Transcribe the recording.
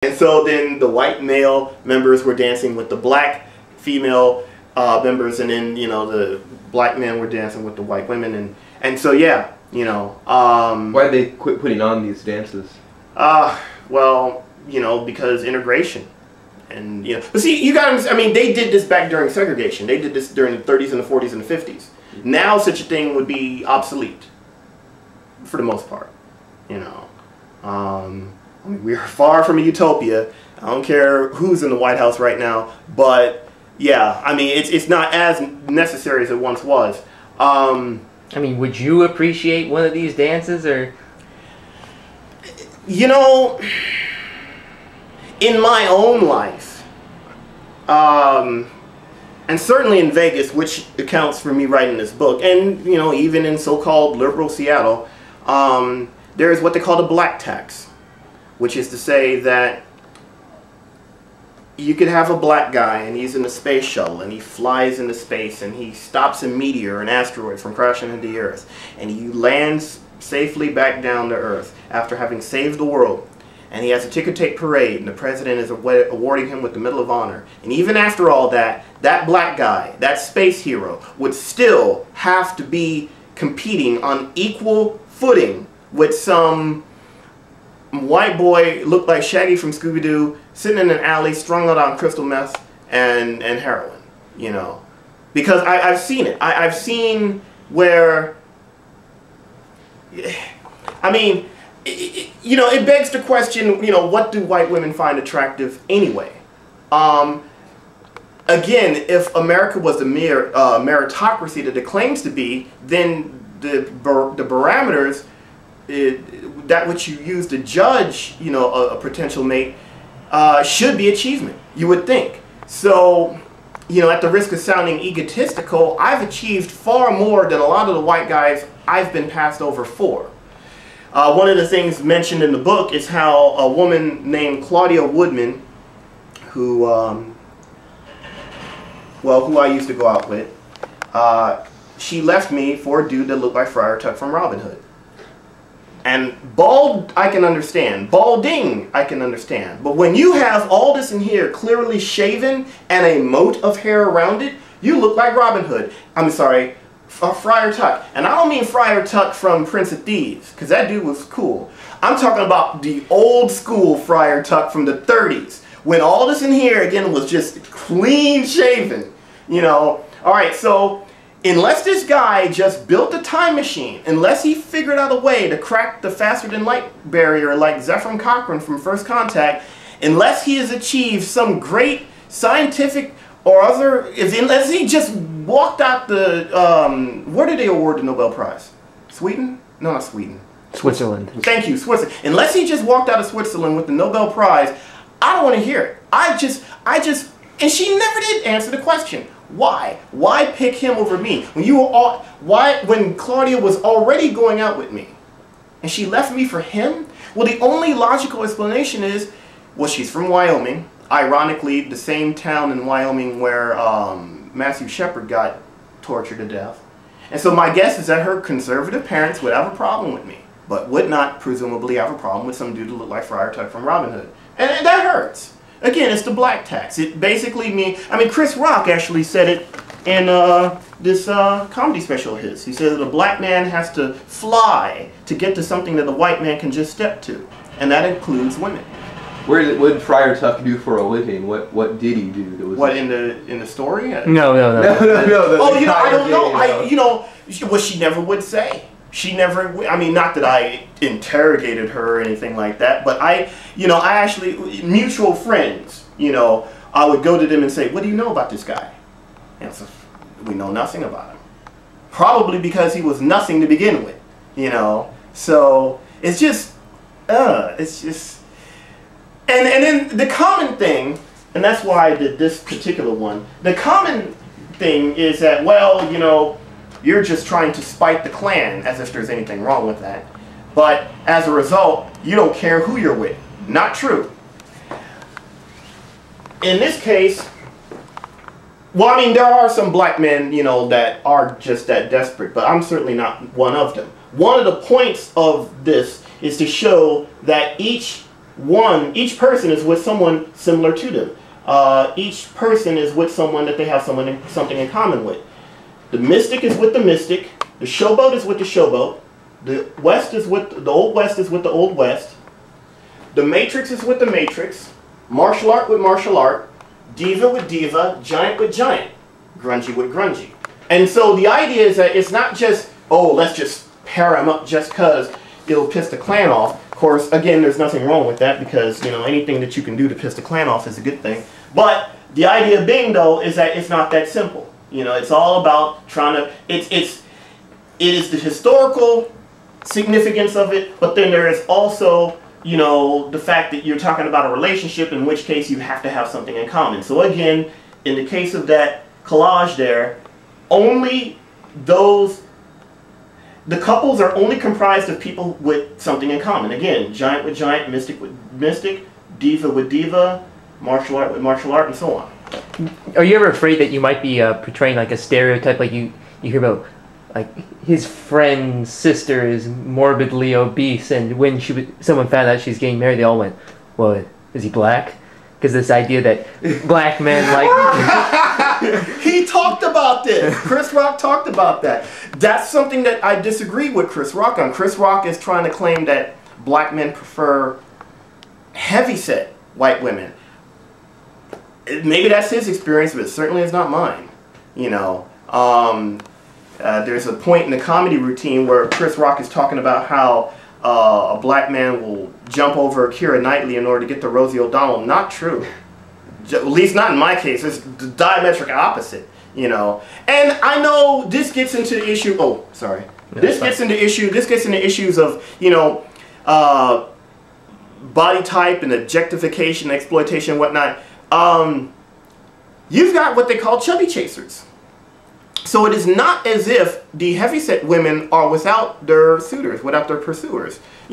And so then the white male members were dancing with the black female members, and then, you know, the black men were dancing with the white women, and so yeah, you know. Why'd they quit putting on these dances? Well, you know, because integration. And, you know, but see, you got to, I mean, they did this back during segregation. They did this during the 30s and the 40s and the 50s. Now such a thing would be obsolete, for the most part, you know. I mean, we are far from a utopia. I don't care who's in the White House right now, but yeah, I mean, it's not as necessary as it once was. I mean, would you appreciate one of these dances, or? You know, in my own life, and certainly in Vegas, which accounts for me writing this book, and, you know, even in so-called liberal Seattle, there is what they call the black tax, which is to say that you could have a black guy and he's in a space shuttle and he flies into space and he stops a meteor, an asteroid, from crashing into the Earth, and he lands safely back down to Earth after having saved the world. And he has a ticker tape parade, and the president is awarding him with the Medal of Honor. And even after all that, that black guy, that space hero, would still have to be competing on equal footing with some white boy looked like Shaggy from Scooby-Doo sitting in an alley strung out on crystal meth and heroin, you know. Because I've seen it. I've seen where, I mean, you know, it begs the question, you know, what do white women find attractive anyway? Again, if America was the mere meritocracy that it claims to be, then the parameters, that which you use to judge, you know, a potential mate, should be achievement, you would think. So, you know, at the risk of sounding egotistical, I've achieved far more than a lot of the white guys I've been passed over for. One of the things mentioned in the book is how a woman named Claudia Woodman, who, who I used to go out with, she left me for a dude that looked like Friar Tuck from Robin Hood. And bald, I can understand. Balding, I can understand. But when you have all this in here clearly shaven and a moat of hair around it, you look like Robin Hood. I'm sorry, Friar Tuck. And I don't mean Friar Tuck from Prince of Thieves, because that dude was cool. I'm talking about the old school Friar Tuck from the 30s, when all this in here, again, was just clean shaven. You know, all right, so unless this guy just built a time machine, unless he figured out a way to crack the faster-than-light barrier like Zefram Cochrane from First Contact, unless he has achieved some great scientific or other, unless he just walked out the, where did they award the Nobel Prize? Sweden? No, not Sweden. Switzerland. Thank you, Switzerland. Unless he just walked out of Switzerland with the Nobel Prize, I don't want to hear it. And she never did answer the question. Why? Why pick him over me? When Claudia was already going out with me, and she left me for him? Well, the only logical explanation is, well, she's from Wyoming. Ironically, the same town in Wyoming where Matthew Shepard got tortured to death. And so my guess is that her conservative parents would have a problem with me, but would not presumably have a problem with some dude who looked like Friar Tuck from Robin Hood. And that hurts. Again, it's the black tax. It basically means, I mean, Chris Rock actually said it in this comedy special of his. He said that a black man has to fly to get to something that a white man can just step to. And that includes women. What did Friar Tuck do for a living? What did he do? That was what, in the story? No. Oh, you know, I don't know. You know, what she never would say. She never, I mean, not that I interrogated her or anything like that, but I actually, mutual friends, you know, I would go to them and say, what do you know about this guy? And so, we know nothing about him. Probably because he was nothing to begin with, you know. So, it's just, and then the common thing, and that's why I did this particular one, the common thing is that, well, you know, you're just trying to spite the Klan, as if there's anything wrong with that. But as a result, you don't care who you're with. Not true. In this case, well, I mean, there are some black men, you know, that are just that desperate, but I'm certainly not one of them. One of the points of this is to show that each each person is with someone similar to them. Each person is with someone that they have something in common with. The mystic is with the mystic. The showboat is with the showboat. The old west is with the old west. The matrix is with the matrix. Martial art with martial art. Diva with diva. Giant with giant. Grungy with grungy. And so the idea is that it's not just, oh, let's just pair them up just because it'll piss the Klan off. Of course, again, there's nothing wrong with that because, you know, anything that you can do to piss the Klan off is a good thing. But the idea being, though, is that it's not that simple. You know, it's all about trying to, it is the historical significance of it, but then there is also, you know, the fact that you're talking about a relationship, in which case you have to have something in common. So again, in the case of that collage there, only those, the couples are only comprised of people with something in common. Again, giant with giant, mystic with mystic, diva with diva, martial art with martial art, and so on. Are you ever afraid that you might be portraying like a stereotype, like you hear about, like his friend's sister is morbidly obese, and when someone found out she's getting married, they all went, "Well, is he black?" Because this idea that black men like he talked about this. Chris Rock talked about that. That's something that I disagree with Chris Rock on. Chris Rock is trying to claim that black men prefer heavyset white women. Maybe that's his experience, but it certainly is not mine. You know, there's a point in the comedy routine where Chris Rock is talking about how a black man will jump over Keira Knightley in order to get to Rosie O'Donnell. Not true. At least not in my case. It's the diametric opposite. You know, and I know this gets into the issue. Oh, sorry. No, This gets into issues of, you know, body type and objectification, exploitation, and whatnot. You've got what they call chubby chasers. So it is not as if the heavyset women are without their suitors, without their pursuers.